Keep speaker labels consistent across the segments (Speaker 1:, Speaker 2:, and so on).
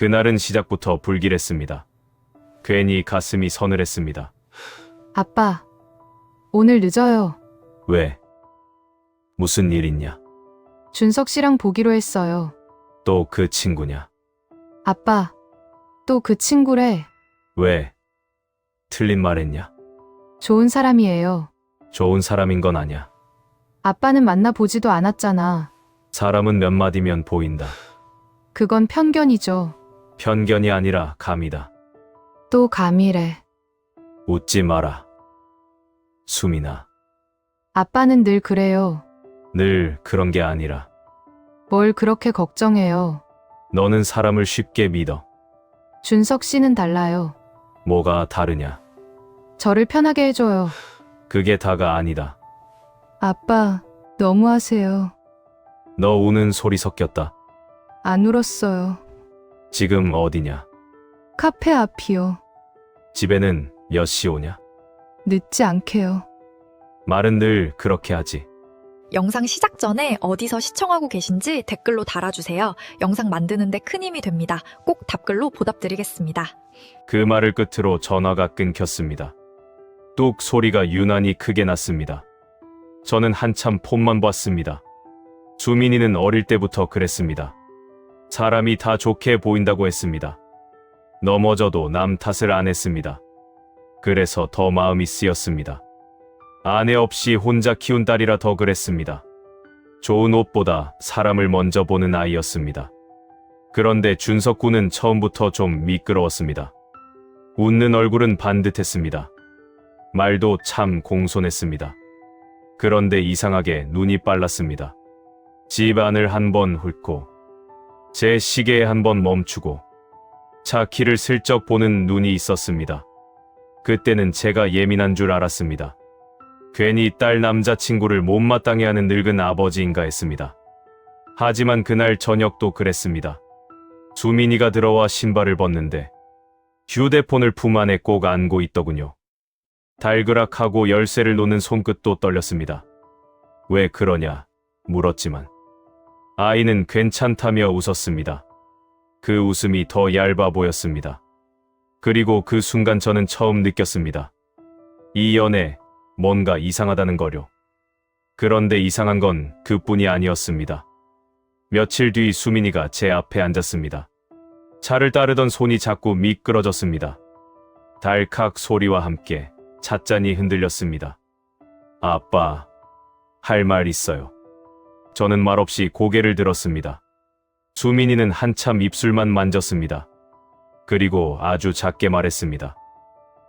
Speaker 1: 그날은 시작부터 불길했습니다. 괜히 가슴이 서늘했습니다.
Speaker 2: 아빠, 오늘 늦어요.
Speaker 1: 왜? 무슨 일 있냐?
Speaker 2: 준석 씨랑 보기로 했어요.
Speaker 1: 또 그 친구냐?
Speaker 2: 아빠, 또 그 친구래.
Speaker 1: 왜? 틀린 말 했냐?
Speaker 2: 좋은 사람이에요.
Speaker 1: 좋은 사람인 건 아냐.
Speaker 2: 아빠는 만나보지도 않았잖아.
Speaker 1: 사람은 몇 마디면 보인다.
Speaker 2: 그건 편견이죠.
Speaker 1: 편견이 아니라 감이다.
Speaker 2: 또 감이래.
Speaker 1: 웃지 마라. 수민아,
Speaker 2: 아빠는 늘 그래요.
Speaker 1: 늘 그런 게 아니라
Speaker 2: 뭘 그렇게 걱정해요.
Speaker 1: 너는 사람을 쉽게 믿어.
Speaker 2: 준석 씨는 달라요.
Speaker 1: 뭐가 다르냐?
Speaker 2: 저를 편하게 해줘요.
Speaker 1: 그게 다가 아니다.
Speaker 2: 아빠, 너무하세요.
Speaker 1: 너 우는 소리 섞였다.
Speaker 2: 안 울었어요.
Speaker 1: 지금 어디냐?
Speaker 2: 카페 앞이요.
Speaker 1: 집에는 몇 시 오냐?
Speaker 2: 늦지 않게요.
Speaker 1: 말은 늘 그렇게 하지.
Speaker 3: 영상 시작 전에 어디서 시청하고 계신지 댓글로 달아주세요. 영상 만드는데 큰 힘이 됩니다. 꼭 답글로 보답드리겠습니다.
Speaker 1: 그 말을 끝으로 전화가 끊겼습니다. 뚝 소리가 유난히 크게 났습니다. 저는 한참 폰만 봤습니다. 수민이는 어릴 때부터 그랬습니다. 사람이 다 좋게 보인다고 했습니다. 넘어져도 남 탓을 안 했습니다. 그래서 더 마음이 쓰였습니다. 아내 없이 혼자 키운 딸이라 더 그랬습니다. 좋은 옷보다 사람을 먼저 보는 아이였습니다. 그런데 준석 군은 처음부터 좀 미끄러웠습니다. 웃는 얼굴은 반듯했습니다. 말도 참 공손했습니다. 그런데 이상하게 눈이 빨랐습니다. 집 안을 한번 훑고 제 시계에 한번 멈추고 차 키를 슬쩍 보는 눈이 있었습니다. 그때는 제가 예민한 줄 알았습니다. 괜히 딸 남자친구를 못마땅해 하는 늙은 아버지인가 했습니다. 하지만 그날 저녁도 그랬습니다. 수민이가 들어와 신발을 벗는데 휴대폰을 품 안에 꼭 안고 있더군요. 달그락하고 열쇠를 놓는 손끝도 떨렸습니다. 왜 그러냐 물었지만 아이는 괜찮다며 웃었습니다. 그 웃음이 더 얇아 보였습니다. 그리고 그 순간 저는 처음 느꼈습니다. 이 연애 뭔가 이상하다는 거요. 그런데 이상한 건 그뿐이 아니었습니다. 며칠 뒤 수민이가 제 앞에 앉았습니다. 차를 따르던 손이 자꾸 미끄러졌습니다. 달칵 소리와 함께 찻잔이 흔들렸습니다. 아빠, 할 말 있어요. 저는 말없이 고개를 들었습니다. 수민이는 한참 입술만 만졌습니다. 그리고 아주 작게 말했습니다.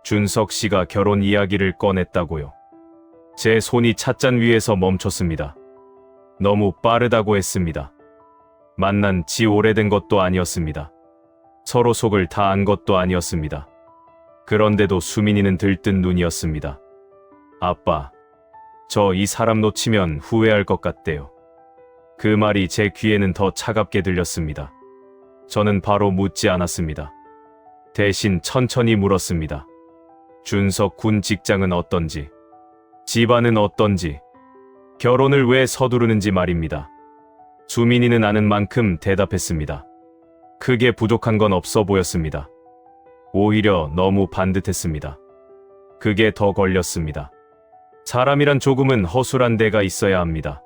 Speaker 1: 준석 씨가 결혼 이야기를 꺼냈다고요. 제 손이 찻잔 위에서 멈췄습니다. 너무 빠르다고 했습니다. 만난 지 오래된 것도 아니었습니다. 서로 속을 다 안 것도 아니었습니다. 그런데도 수민이는 들뜬 눈이었습니다. 아빠, 저 이 사람 놓치면 후회할 것 같대요. 그 말이 제 귀에는 더 차갑게 들렸습니다. 저는 바로 묻지 않았습니다. 대신 천천히 물었습니다. 준석 군 직장은 어떤지, 집안은 어떤지, 결혼을 왜 서두르는지 말입니다. 수민이는 아는 만큼 대답했습니다. 크게 부족한 건 없어 보였습니다. 오히려 너무 반듯했습니다. 그게 더 걸렸습니다. 사람이란 조금은 허술한 데가 있어야 합니다.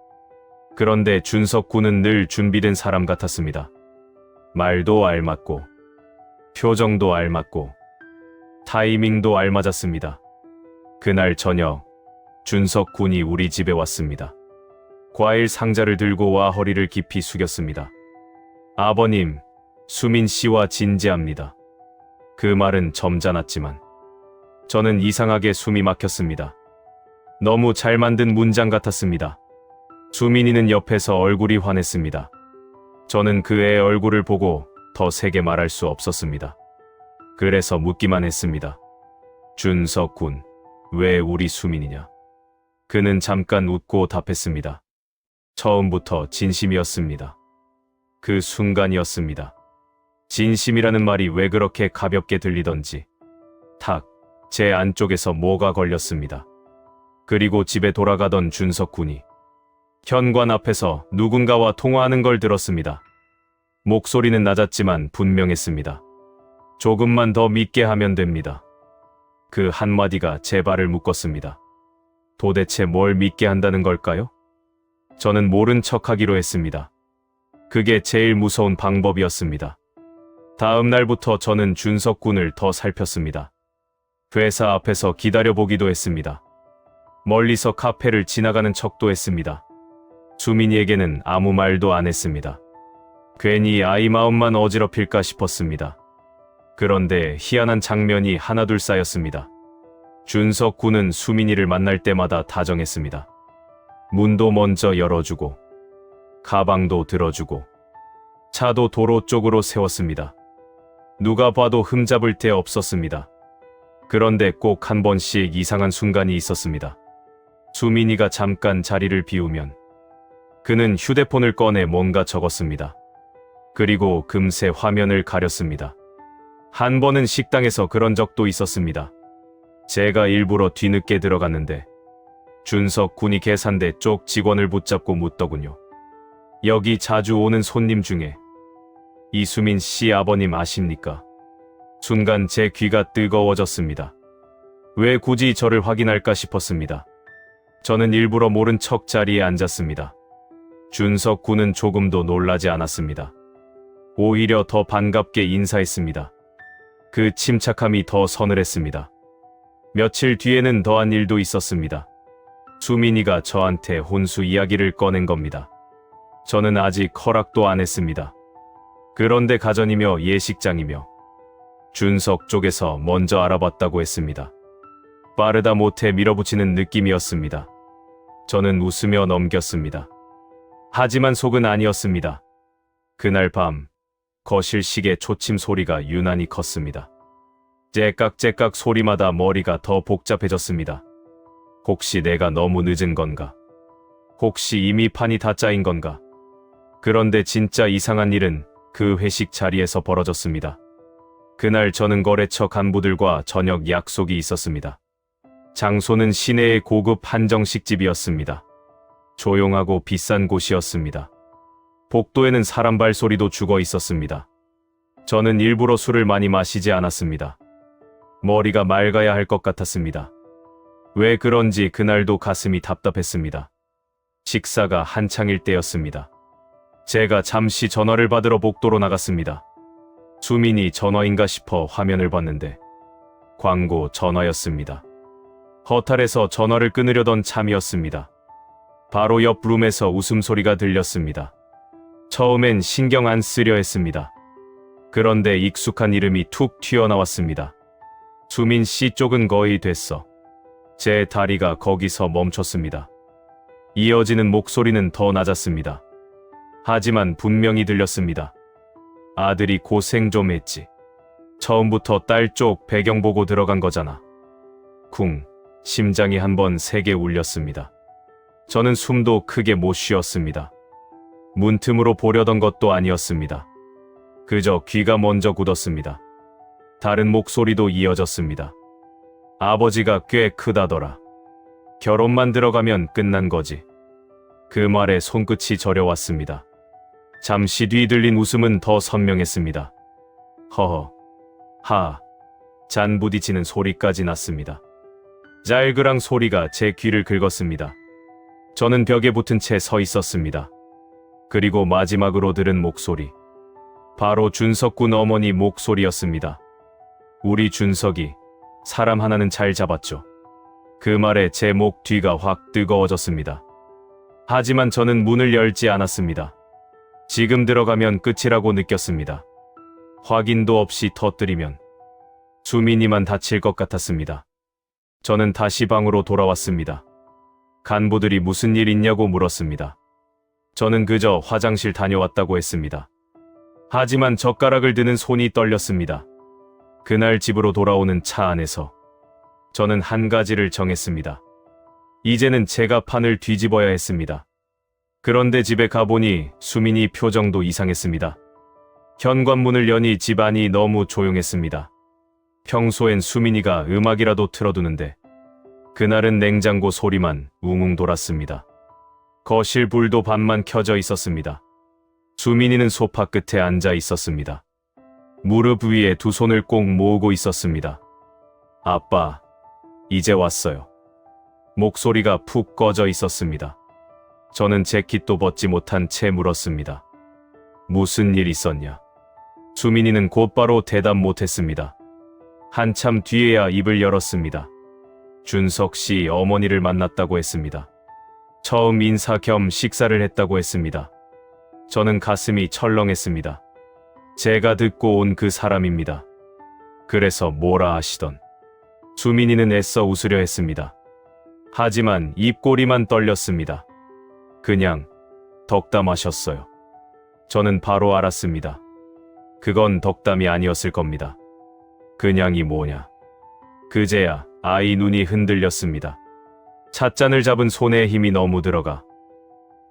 Speaker 1: 그런데 준석 군은 늘 준비된 사람 같았습니다. 말도 알맞고, 표정도 알맞고, 타이밍도 알맞았습니다. 그날 저녁, 준석 군이 우리 집에 왔습니다. 과일 상자를 들고 와 허리를 깊이 숙였습니다. 아버님, 수민 씨와 진지합니다. 그 말은 점잖았지만 저는 이상하게 숨이 막혔습니다. 너무 잘 만든 문장 같았습니다. 수민이는 옆에서 얼굴이 환했습니다. 저는 그 애 얼굴을 보고 더 세게 말할 수 없었습니다. 그래서 묻기만 했습니다. 준석 군, 왜 우리 수민이냐? 그는 잠깐 웃고 답했습니다. 처음부터 진심이었습니다. 그 순간이었습니다. 진심이라는 말이 왜 그렇게 가볍게 들리던지 탁, 제 안쪽에서 뭐가 걸렸습니다. 그리고 집에 돌아가던 준석 군이 현관 앞에서 누군가와 통화하는 걸 들었습니다. 목소리는 낮았지만 분명했습니다. 조금만 더 믿게 하면 됩니다. 그 한마디가 제 발을 묶었습니다. 도대체 뭘 믿게 한다는 걸까요? 저는 모른 척하기로 했습니다. 그게 제일 무서운 방법이었습니다. 다음 날부터 저는 준석 군을 더 살폈습니다. 회사 앞에서 기다려보기도 했습니다. 멀리서 카페를 지나가는 척도 했습니다. 수민이에게는 아무 말도 안 했습니다. 괜히 아이 마음만 어지럽힐까 싶었습니다. 그런데 희한한 장면이 하나둘 쌓였습니다. 준석 군은 수민이를 만날 때마다 다정했습니다. 문도 먼저 열어주고, 가방도 들어주고, 차도 도로 쪽으로 세웠습니다. 누가 봐도 흠잡을 데 없었습니다. 그런데 꼭 한 번씩 이상한 순간이 있었습니다. 수민이가 잠깐 자리를 비우면 그는 휴대폰을 꺼내 뭔가 적었습니다. 그리고 금세 화면을 가렸습니다. 한 번은 식당에서 그런 적도 있었습니다. 제가 일부러 뒤늦게 들어갔는데 준석 군이 계산대 쪽 직원을 붙잡고 묻더군요. 여기 자주 오는 손님 중에 이수민 씨 아버님 아십니까? 순간 제 귀가 뜨거워졌습니다. 왜 굳이 저를 확인할까 싶었습니다. 저는 일부러 모른 척 자리에 앉았습니다. 준석 군은 조금도 놀라지 않았습니다. 오히려 더 반갑게 인사했습니다. 그 침착함이 더 서늘했습니다. 며칠 뒤에는 더한 일도 있었습니다. 수민이가 저한테 혼수 이야기를 꺼낸 겁니다. 저는 아직 허락도 안 했습니다. 그런데 가전이며 예식장이며 준석 쪽에서 먼저 알아봤다고 했습니다. 빠르다 못해 밀어붙이는 느낌이었습니다. 저는 웃으며 넘겼습니다. 하지만 속은 아니었습니다. 그날 밤 거실 시계 초침 소리가 유난히 컸습니다. 째깍째깍 소리마다 머리가 더 복잡해졌습니다. 혹시 내가 너무 늦은 건가? 혹시 이미 판이 다 짜인 건가? 그런데 진짜 이상한 일은 그 회식 자리에서 벌어졌습니다. 그날 저는 거래처 간부들과 저녁 약속이 있었습니다. 장소는 시내의 고급 한정식집이었습니다. 조용하고 비싼 곳이었습니다. 복도에는 사람 발소리도 죽어 있었습니다. 저는 일부러 술을 많이 마시지 않았습니다. 머리가 맑아야 할 것 같았습니다. 왜 그런지 그날도 가슴이 답답했습니다. 식사가 한창일 때였습니다. 제가 잠시 전화를 받으러 복도로 나갔습니다. 수민이 전화인가 싶어 화면을 봤는데 광고 전화였습니다. 허탈해서 전화를 끊으려던 참이었습니다. 바로 옆 룸에서 웃음소리가 들렸습니다. 처음엔 신경 안 쓰려 했습니다. 그런데 익숙한 이름이 툭 튀어나왔습니다. 수민 씨 쪽은 거의 됐어. 제 다리가 거기서 멈췄습니다. 이어지는 목소리는 더 낮았습니다. 하지만 분명히 들렸습니다. 아들이 고생 좀 했지. 처음부터 딸 쪽 배경 보고 들어간 거잖아. 쿵, 심장이 한번 세게 울렸습니다. 저는 숨도 크게 못 쉬었습니다. 문틈으로 보려던 것도 아니었습니다. 그저 귀가 먼저 굳었습니다. 다른 목소리도 이어졌습니다. 아버지가 꽤 크다더라. 결혼만 들어가면 끝난 거지. 그 말에 손끝이 저려왔습니다. 잠시 뒤 들린 웃음은 더 선명했습니다. 허허, 하, 잔 부딪히는 소리까지 났습니다. 짤그랑 소리가 제 귀를 긁었습니다. 저는 벽에 붙은 채 서 있었습니다. 그리고 마지막으로 들은 목소리. 바로 준석 군 어머니 목소리였습니다. 우리 준석이 사람 하나는 잘 잡았죠. 그 말에 제 목 뒤가 확 뜨거워졌습니다. 하지만 저는 문을 열지 않았습니다. 지금 들어가면 끝이라고 느꼈습니다. 확인도 없이 터뜨리면 수민이만 다칠 것 같았습니다. 저는 다시 방으로 돌아왔습니다. 간부들이 무슨 일 있냐고 물었습니다. 저는 그저 화장실 다녀왔다고 했습니다. 하지만 젓가락을 드는 손이 떨렸습니다. 그날 집으로 돌아오는 차 안에서 저는 한 가지를 정했습니다. 이제는 제가 판을 뒤집어야 했습니다. 그런데 집에 가보니 수민이 표정도 이상했습니다. 현관문을 여니 집안이 너무 조용했습니다. 평소엔 수민이가 음악이라도 틀어두는데 그날은 냉장고 소리만 웅웅 돌았습니다. 거실 불도 반만 켜져 있었습니다. 수민이는 소파 끝에 앉아 있었습니다. 무릎 위에 두 손을 꼭 모으고 있었습니다. 아빠, 이제 왔어요. 목소리가 푹 꺼져 있었습니다. 저는 재킷도 벗지 못한 채 물었습니다. 무슨 일 있었냐? 수민이는 곧바로 대답 못했습니다. 한참 뒤에야 입을 열었습니다. 준석 씨 어머니를 만났다고 했습니다. 처음 인사 겸 식사를 했다고 했습니다. 저는 가슴이 철렁했습니다. 제가 듣고 온 그 사람입니다. 그래서 뭐라 하시던. 수민이는 애써 웃으려 했습니다. 하지만 입꼬리만 떨렸습니다. 그냥 덕담하셨어요. 저는 바로 알았습니다. 그건 덕담이 아니었을 겁니다. 그냥이 뭐냐. 그제야 아이 눈이 흔들렸습니다. 찻잔을 잡은 손에 힘이 너무 들어가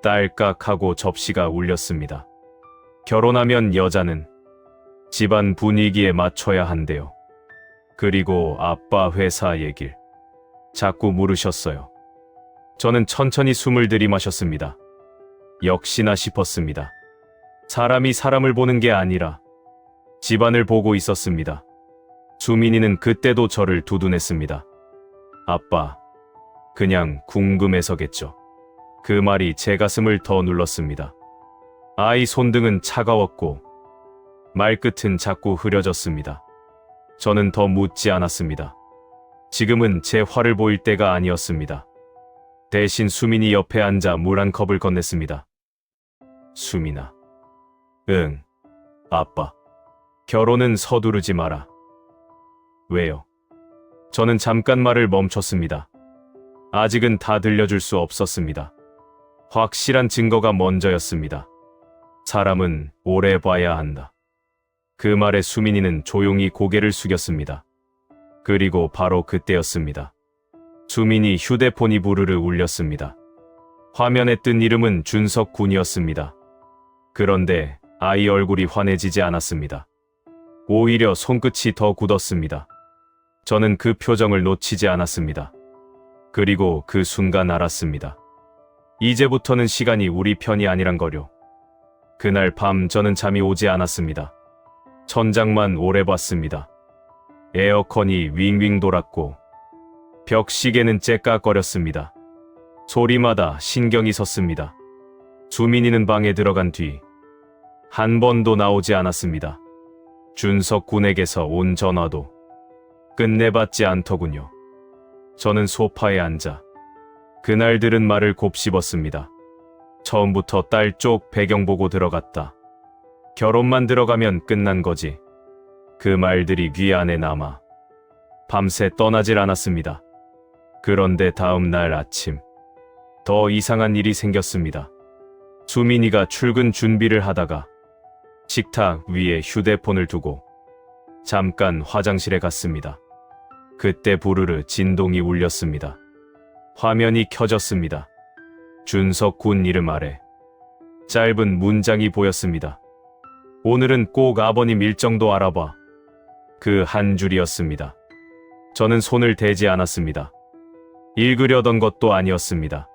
Speaker 1: 딸깍하고 접시가 울렸습니다. 결혼하면 여자는 집안 분위기에 맞춰야 한대요. 그리고 아빠 회사 얘길 자꾸 물으셨어요. 저는 천천히 숨을 들이마셨습니다. 역시나 싶었습니다. 사람이 사람을 보는 게 아니라 집안을 보고 있었습니다. 수민이는 그때도 저를 두둔했습니다. 아빠, 그냥 궁금해서겠죠. 그 말이 제 가슴을 더 눌렀습니다. 아이 손등은 차가웠고 말끝은 자꾸 흐려졌습니다. 저는 더 묻지 않았습니다. 지금은 제 화를 보일 때가 아니었습니다. 대신 수민이 옆에 앉아 물 한 컵을 건넸습니다. 수민아. 응, 아빠. 결혼은 서두르지 마라. 왜요? 저는 잠깐 말을 멈췄습니다. 아직은 다 들려줄 수 없었습니다. 확실한 증거가 먼저였습니다. 사람은 오래 봐야 한다. 그 말에 수민이는 조용히 고개를 숙였습니다. 그리고 바로 그때였습니다. 수민이 휴대폰이 부르르 울렸습니다. 화면에 뜬 이름은 준석 군이었습니다. 그런데 아이 얼굴이 환해지지 않았습니다. 오히려 손끝이 더 굳었습니다. 저는 그 표정을 놓치지 않았습니다. 그리고 그 순간 알았습니다. 이제부터는 시간이 우리 편이 아니란 거요. 그날 밤 저는 잠이 오지 않았습니다. 천장만 오래 봤습니다. 에어컨이 윙윙 돌았고 벽시계는 째깍거렸습니다. 소리마다 신경이 섰습니다. 수민이는 방에 들어간 뒤 한 번도 나오지 않았습니다. 준석 군에게서 온 전화도 끝내 받지 않더군요. 저는 소파에 앉아 그날 들은 말을 곱씹었습니다. 처음부터 딸 쪽 배경 보고 들어갔다. 결혼만 들어가면 끝난 거지. 그 말들이 귀 안에 남아 밤새 떠나질 않았습니다. 그런데 다음 날 아침 더 이상한 일이 생겼습니다. 수민이가 출근 준비를 하다가 식탁 위에 휴대폰을 두고 잠깐 화장실에 갔습니다. 그때 부르르 진동이 울렸습니다. 화면이 켜졌습니다. 준석 군 이름 아래 짧은 문장이 보였습니다. 오늘은 꼭 아버님 일정도 알아봐. 그 한 줄이었습니다. 저는 손을 대지 않았습니다. 읽으려던 것도 아니었습니다.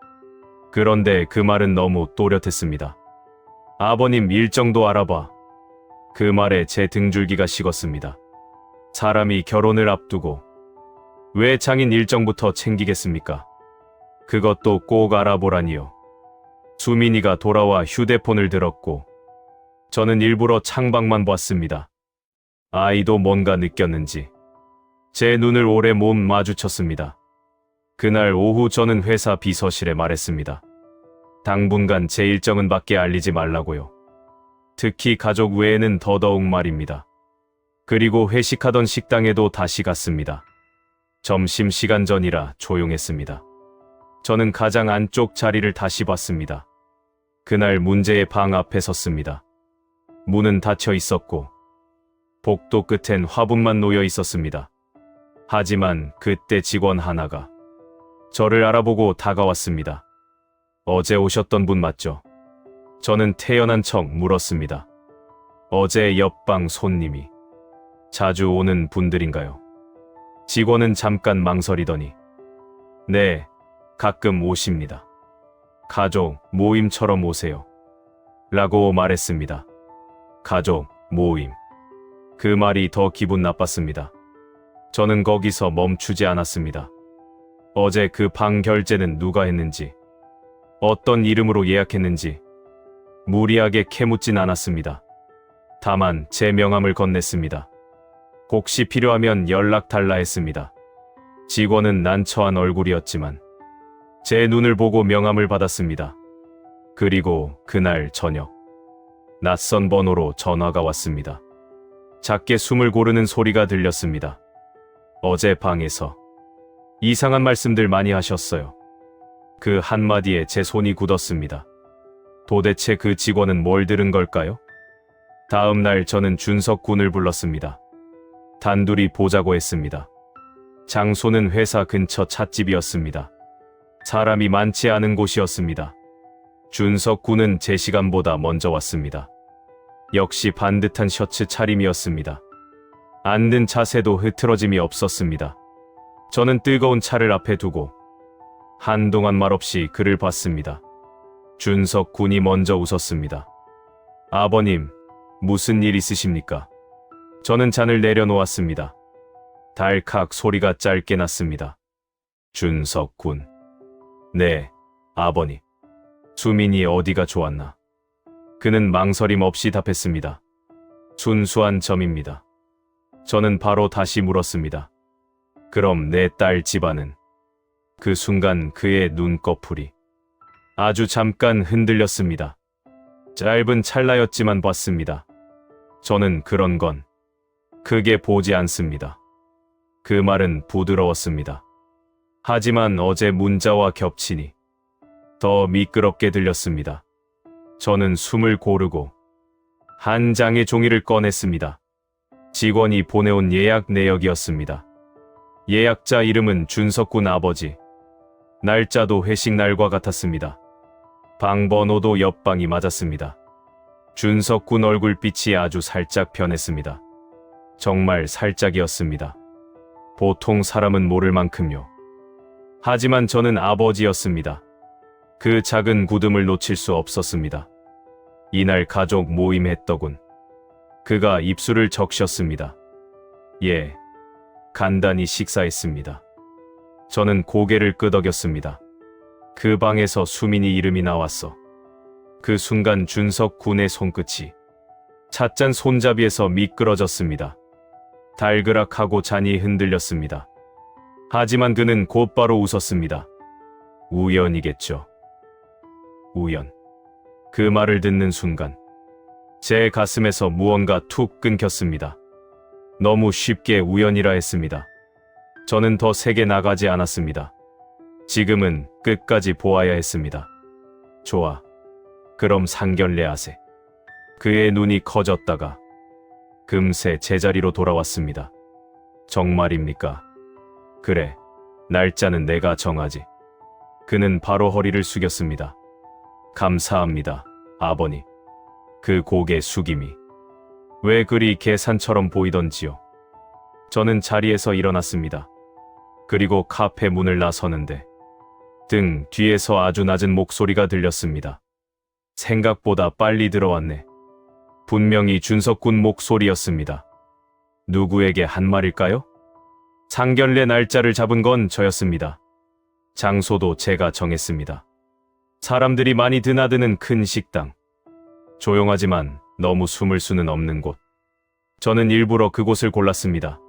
Speaker 1: 그런데 그 말은 너무 또렷했습니다. 아버님 일정도 알아봐. 그 말에 제 등줄기가 식었습니다. 사람이 결혼을 앞두고 왜 장인 일정부터 챙기겠습니까? 그것도 꼭 알아보라니요. 수민이가 돌아와 휴대폰을 들었고 저는 일부러 창밖만 봤습니다. 아이도 뭔가 느꼈는지 제 눈을 오래 못 마주쳤습니다. 그날 오후 저는 회사 비서실에 말했습니다. 당분간 제 일정은 밖에 알리지 말라고요. 특히 가족 외에는 더더욱 말입니다. 그리고 회식하던 식당에도 다시 갔습니다. 점심시간 전이라 조용했습니다. 저는 가장 안쪽 자리를 다시 봤습니다. 그날 문제의 방 앞에 섰습니다. 문은 닫혀 있었고 복도 끝엔 화분만 놓여 있었습니다. 하지만 그때 직원 하나가 저를 알아보고 다가왔습니다. 어제 오셨던 분 맞죠? 저는 태연한 척 물었습니다. 어제 옆방 손님이 자주 오는 분들인가요? 직원은 잠깐 망설이더니 네, 가끔 오십니다. 가족 모임처럼 오세요. 라고 말했습니다. 가족, 모임. 그 말이 더 기분 나빴습니다. 저는 거기서 멈추지 않았습니다. 어제 그 방 결제는 누가 했는지, 어떤 이름으로 예약했는지 무리하게 캐묻진 않았습니다. 다만 제 명함을 건넸습니다. 혹시 필요하면 연락 달라 했습니다. 직원은 난처한 얼굴이었지만 제 눈을 보고 명함을 받았습니다. 그리고 그날 저녁 낯선 번호로 전화가 왔습니다. 작게 숨을 고르는 소리가 들렸습니다. 어제 방에서 이상한 말씀들 많이 하셨어요. 그 한마디에 제 손이 굳었습니다. 도대체 그 직원은 뭘 들은 걸까요? 다음 날 저는 준석 군을 불렀습니다. 단둘이 보자고 했습니다. 장소는 회사 근처 찻집이었습니다. 사람이 많지 않은 곳이었습니다. 준석 군은 제 시간보다 먼저 왔습니다. 역시 반듯한 셔츠 차림이었습니다. 앉는 자세도 흐트러짐이 없었습니다. 저는 뜨거운 차를 앞에 두고 한동안 말없이 그를 봤습니다. 준석 군이 먼저 웃었습니다. 아버님, 무슨 일 있으십니까? 저는 잔을 내려놓았습니다. 달칵 소리가 짧게 났습니다. 준석 군. 네, 아버님. 수민이 어디가 좋았나? 그는 망설임 없이 답했습니다. 순수한 점입니다. 저는 바로 다시 물었습니다. 그럼 내 딸 집안은? 그 순간 그의 눈꺼풀이 아주 잠깐 흔들렸습니다. 짧은 찰나였지만 봤습니다. 저는 그런 건 크게 보지 않습니다. 그 말은 부드러웠습니다. 하지만 어제 문자와 겹치니 더 미끄럽게 들렸습니다. 저는 숨을 고르고 한 장의 종이를 꺼냈습니다. 직원이 보내온 예약 내역이었습니다. 예약자 이름은 준석군 아버지. 날짜도 회식 날과 같았습니다. 방 번호도 옆방이 맞았습니다. 준석군 얼굴빛이 아주 살짝 변했습니다. 정말 살짝이었습니다. 보통 사람은 모를 만큼요. 하지만 저는 아버지였습니다. 그 작은 굳음을 놓칠 수 없었습니다. 이날 가족 모임했더군. 그가 입술을 적셨습니다. 예, 간단히 식사했습니다. 저는 고개를 끄덕였습니다. 그 방에서 수민이 이름이 나왔어. 그 순간 준석 군의 손끝이 찻잔 손잡이에서 미끄러졌습니다. 달그락하고 잔이 흔들렸습니다. 하지만 그는 곧바로 웃었습니다. 우연이겠죠. 우연. 그 말을 듣는 순간 제 가슴에서 무언가 툭 끊겼습니다. 너무 쉽게 우연이라 했습니다. 저는 더 세게 나가지 않았습니다. 지금은 끝까지 보아야 했습니다. 좋아. 그럼 상견례 하세. 그의 눈이 커졌다가 금세 제자리로 돌아왔습니다. 정말입니까? 그래. 날짜는 내가 정하지. 그는 바로 허리를 숙였습니다. 감사합니다, 아버님. 그 고개 숙임이 왜 그리 계산처럼 보이던지요. 저는 자리에서 일어났습니다. 그리고 카페 문을 나서는데 등 뒤에서 아주 낮은 목소리가 들렸습니다. 생각보다 빨리 들어왔네. 분명히 준석군 목소리였습니다. 누구에게 한 말일까요? 상견례 날짜를 잡은 건 저였습니다. 장소도 제가 정했습니다. 사람들이 많이 드나드는 큰 식당. 조용하지만 너무 숨을 수는 없는 곳. 저는 일부러 그곳을 골랐습니다.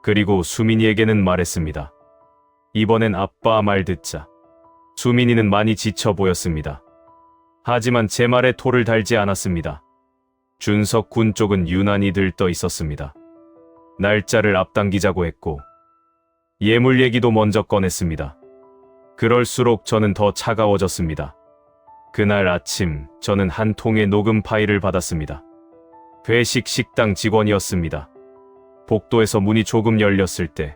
Speaker 1: 그리고 수민이에게는 말했습니다. 이번엔 아빠 말 듣자. 수민이는 많이 지쳐 보였습니다. 하지만 제 말에 토를 달지 않았습니다. 준석 군 쪽은 유난히 들떠 있었습니다. 날짜를 앞당기자고 했고 예물 얘기도 먼저 꺼냈습니다. 그럴수록 저는 더 차가워졌습니다. 그날 아침 저는 한 통의 녹음 파일을 받았습니다. 회식 식당 직원이었습니다. 복도에서 문이 조금 열렸을 때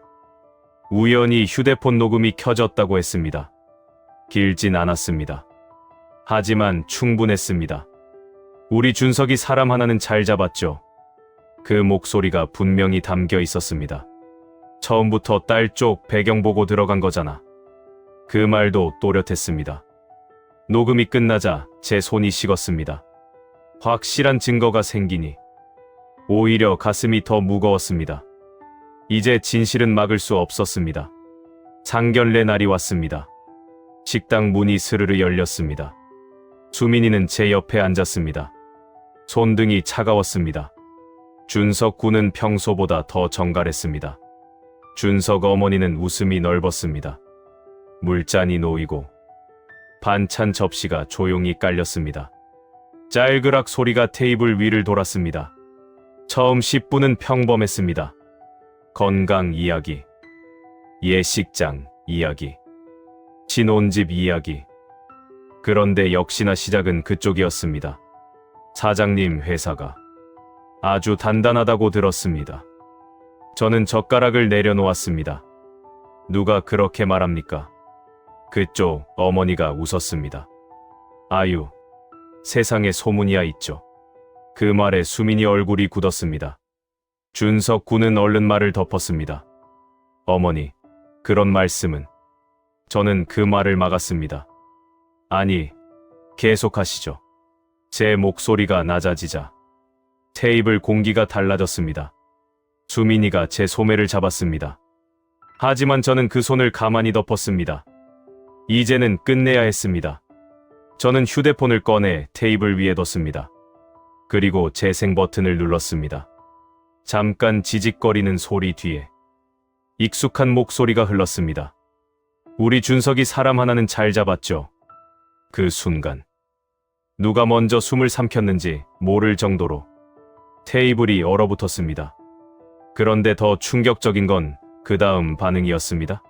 Speaker 1: 우연히 휴대폰 녹음이 켜졌다고 했습니다. 길진 않았습니다. 하지만 충분했습니다. 우리 준석이 사람 하나는 잘 잡았죠. 그 목소리가 분명히 담겨 있었습니다. 처음부터 딸 쪽 배경 보고 들어간 거잖아. 그 말도 또렷했습니다. 녹음이 끝나자 제 손이 식었습니다. 확실한 증거가 생기니 오히려 가슴이 더 무거웠습니다. 이제 진실은 막을 수 없었습니다. 상견례 날이 왔습니다. 식당 문이 스르르 열렸습니다. 수민이는 제 옆에 앉았습니다. 손등이 차가웠습니다. 준석 군은 평소보다 더 정갈했습니다. 준석 어머니는 웃음이 넓었습니다. 물잔이 놓이고 반찬 접시가 조용히 깔렸습니다. 짤그락 소리가 테이블 위를 돌았습니다. 처음 10분은 평범했습니다. 건강 이야기, 예식장 이야기, 신혼집 이야기. 그런데 역시나 시작은 그쪽이었습니다. 사장님 회사가 아주 단단하다고 들었습니다. 저는 젓가락을 내려놓았습니다. 누가 그렇게 말합니까? 그쪽 어머니가 웃었습니다. 아유, 세상에 소문이야 있죠. 그 말에 수민이 얼굴이 굳었습니다. 준석 군은 얼른 말을 덮었습니다. 어머니, 그런 말씀은. 저는 그 말을 막았습니다. 아니, 계속하시죠. 제 목소리가 낮아지자 테이블 공기가 달라졌습니다. 수민이가 제 소매를 잡았습니다. 하지만 저는 그 손을 가만히 덮었습니다. 이제는 끝내야 했습니다. 저는 휴대폰을 꺼내 테이블 위에 뒀습니다. 그리고 재생 버튼을 눌렀습니다. 잠깐 지직거리는 소리 뒤에 익숙한 목소리가 흘렀습니다. 우리 준석이 사람 하나는 잘 잡았죠. 그 순간 누가 먼저 숨을 삼켰는지 모를 정도로 테이블이 얼어붙었습니다. 그런데 더 충격적인 건 그 다음 반응이었습니다.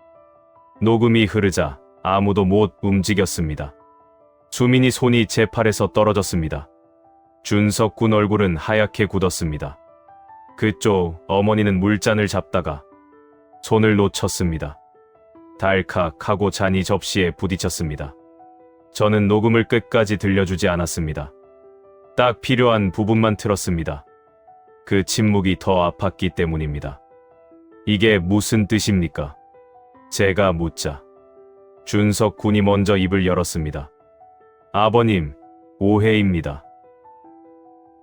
Speaker 1: 녹음이 흐르자 아무도 못 움직였습니다. 수민이 손이 제 팔에서 떨어졌습니다. 준석 군 얼굴은 하얗게 굳었습니다. 그쪽 어머니는 물잔을 잡다가 손을 놓쳤습니다. 달칵하고 잔이 접시에 부딪혔습니다. 저는 녹음을 끝까지 들려주지 않았습니다. 딱 필요한 부분만 틀었습니다. 그 침묵이 더 아팠기 때문입니다. 이게 무슨 뜻입니까? 제가 묻자 준석 군이 먼저 입을 열었습니다. 아버님, 오해입니다.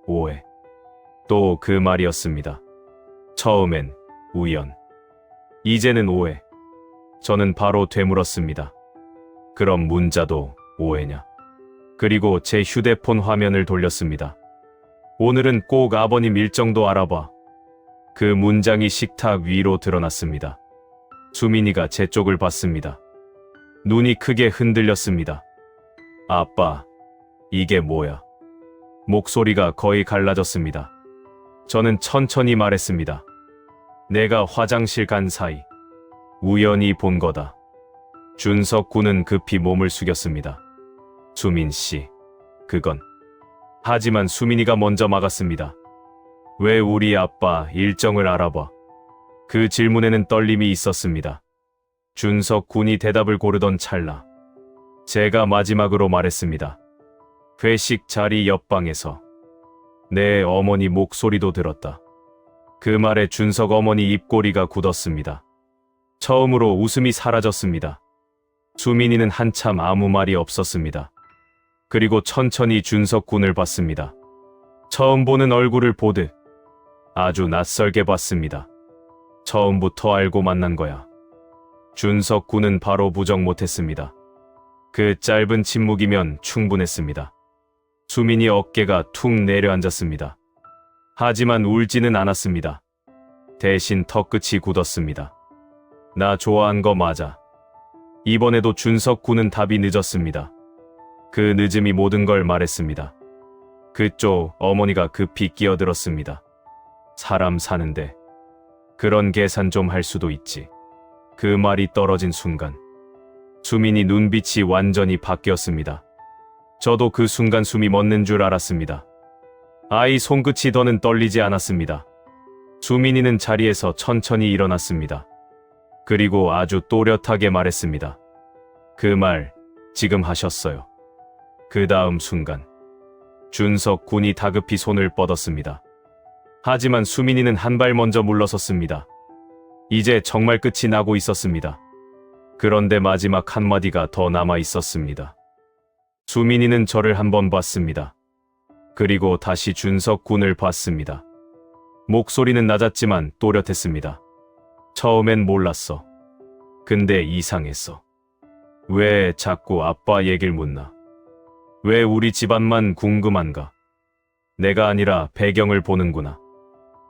Speaker 1: 오해. 또 그 말이었습니다. 처음엔 우연, 이제는 오해. 저는 바로 되물었습니다. 그럼 문자도 오해냐? 그리고 제 휴대폰 화면을 돌렸습니다. 오늘은 꼭 아버님 일정도 알아봐. 그 문장이 식탁 위로 드러났습니다. 수민이가 제 쪽을 봤습니다. 눈이 크게 흔들렸습니다. 아빠, 이게 뭐야? 목소리가 거의 갈라졌습니다. 저는 천천히 말했습니다. 내가 화장실 간 사이 우연히 본 거다. 준석 군은 급히 몸을 숙였습니다. 수민 씨, 그건. 하지만 수민이가 먼저 막았습니다. 왜 우리 아빠 일정을 알아봐? 그 질문에는 떨림이 있었습니다. 준석 군이 대답을 고르던 찰나 제가 마지막으로 말했습니다. 회식 자리 옆방에서 내 어머니 목소리도 들었다. 그 말에 준석 어머니 입꼬리가 굳었습니다. 처음으로 웃음이 사라졌습니다. 수민이는 한참 아무 말이 없었습니다. 그리고 천천히 준석 군을 봤습니다. 처음 보는 얼굴을 보듯 아주 낯설게 봤습니다. 처음부터 알고 만난 거야. 준석 군은 바로 부정 못했습니다. 그 짧은 침묵이면 충분했습니다. 수민이 어깨가 툭 내려앉았습니다. 하지만 울지는 않았습니다. 대신 턱끝이 굳었습니다. 나 좋아한 거 맞아. 이번에도 준석 군은 답이 늦었습니다. 그 늦음이 모든 걸 말했습니다. 그쪽 어머니가 급히 끼어들었습니다. 사람 사는데 그런 계산 좀 할 수도 있지. 그 말이 떨어진 순간 수민이 눈빛이 완전히 바뀌었습니다. 저도 그 순간 숨이 멎는 줄 알았습니다. 아이 손끝이 더는 떨리지 않았습니다. 수민이는 자리에서 천천히 일어났습니다. 그리고 아주 또렷하게 말했습니다. 그 말 지금 하셨어요. 그 다음 순간 준석 군이 다급히 손을 뻗었습니다. 하지만 수민이는 한 발 먼저 물러섰습니다. 이제 정말 끝이 나고 있었습니다. 그런데 마지막 한마디가 더 남아 있었습니다. 수민이는 저를 한번 봤습니다. 그리고 다시 준석 군을 봤습니다. 목소리는 낮았지만 또렷했습니다. 처음엔 몰랐어. 근데 이상했어. 왜 자꾸 아빠 얘길 묻나? 왜 우리 집안만 궁금한가? 내가 아니라 배경을 보는구나.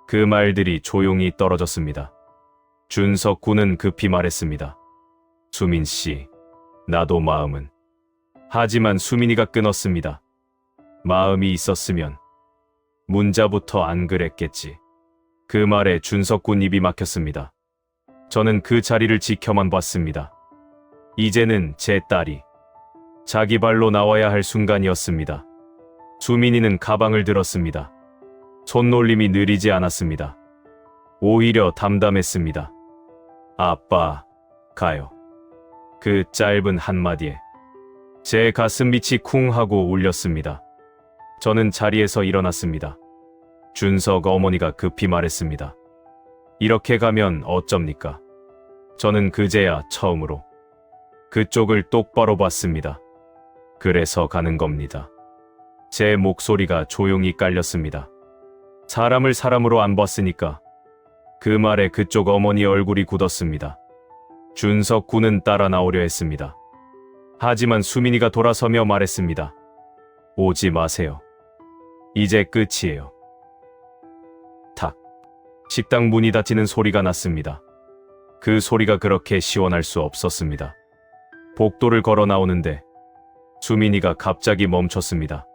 Speaker 1: 그 말들이 조용히 떨어졌습니다. 준석 군은 급히 말했습니다. 수민 씨, 나도 마음은. 하지만 수민이가 끊었습니다. 마음이 있었으면 문자부터 안 그랬겠지. 그 말에 준석 군 입이 막혔습니다. 저는 그 자리를 지켜만 봤습니다. 이제는 제 딸이 자기 발로 나와야 할 순간이었습니다. 수민이는 가방을 들었습니다. 손놀림이 느리지 않았습니다. 오히려 담담했습니다. 아빠, 가요. 그 짧은 한마디에 제 가슴 밑이 쿵 하고 울렸습니다. 저는 자리에서 일어났습니다. 준석 어머니가 급히 말했습니다. 이렇게 가면 어쩝니까? 저는 그제야 처음으로 그쪽을 똑바로 봤습니다. 그래서 가는 겁니다. 제 목소리가 조용히 깔렸습니다. 사람을 사람으로 안 봤으니까. 그 말에 그쪽 어머니 얼굴이 굳었습니다. 준석 군은 따라 나오려 했습니다. 하지만 수민이가 돌아서며 말했습니다. 오지 마세요. 이제 끝이에요. 탁. 식당 문이 닫히는 소리가 났습니다. 그 소리가 그렇게 시원할 수 없었습니다. 복도를 걸어 나오는데 수민이가 갑자기 멈췄습니다.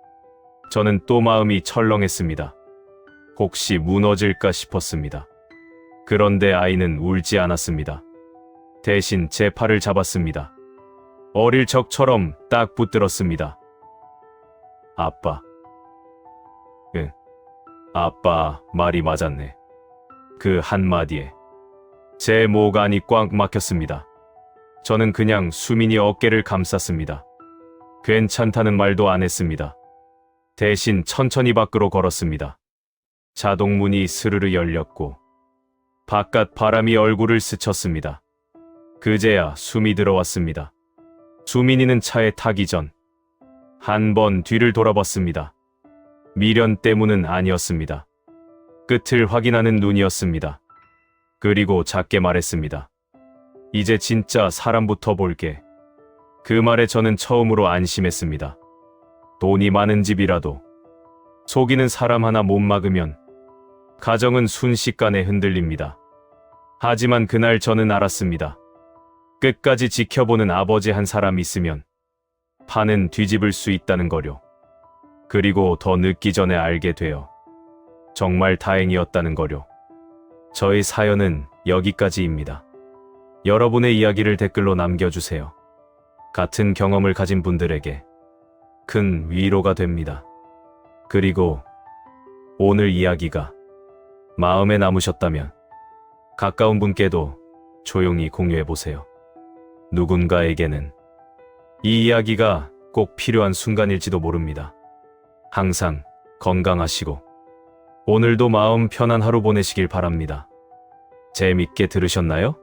Speaker 1: 저는 또 마음이 철렁했습니다. 혹시 무너질까 싶었습니다. 그런데 아이는 울지 않았습니다. 대신 제 팔을 잡았습니다. 어릴 적처럼 딱 붙들었습니다. 아빠. 응. 아빠 말이 맞았네. 그 한마디에 제 목 안이 꽉 막혔습니다. 저는 그냥 수민이 어깨를 감쌌습니다. 괜찮다는 말도 안 했습니다. 대신 천천히 밖으로 걸었습니다. 자동문이 스르르 열렸고 바깥 바람이 얼굴을 스쳤습니다. 그제야 숨이 들어왔습니다. 수민이는 차에 타기 전 한 번 뒤를 돌아봤습니다. 미련 때문은 아니었습니다. 끝을 확인하는 눈이었습니다. 그리고 작게 말했습니다. 이제 진짜 사람부터 볼게. 그 말에 저는 처음으로 안심했습니다. 돈이 많은 집이라도 속이는 사람 하나 못 막으면 가정은 순식간에 흔들립니다. 하지만 그날 저는 알았습니다. 끝까지 지켜보는 아버지 한 사람 있으면 판은 뒤집을 수 있다는 거요. 그리고 더 늦기 전에 알게 되어 정말 다행이었다는 거요. 저의 사연은 여기까지입니다. 여러분의 이야기를 댓글로 남겨주세요. 같은 경험을 가진 분들에게 큰 위로가 됩니다. 그리고 오늘 이야기가 마음에 남으셨다면 가까운 분께도 조용히 공유해보세요. 누군가에게는 이 이야기가 꼭 필요한 순간일지도 모릅니다. 항상 건강하시고 오늘도 마음 편한 하루 보내시길 바랍니다. 재밌게 들으셨나요?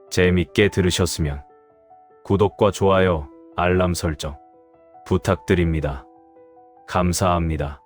Speaker 1: 재밌게 들으셨으면 구독과 좋아요, 알람 설정 부탁드립니다. 감사합니다.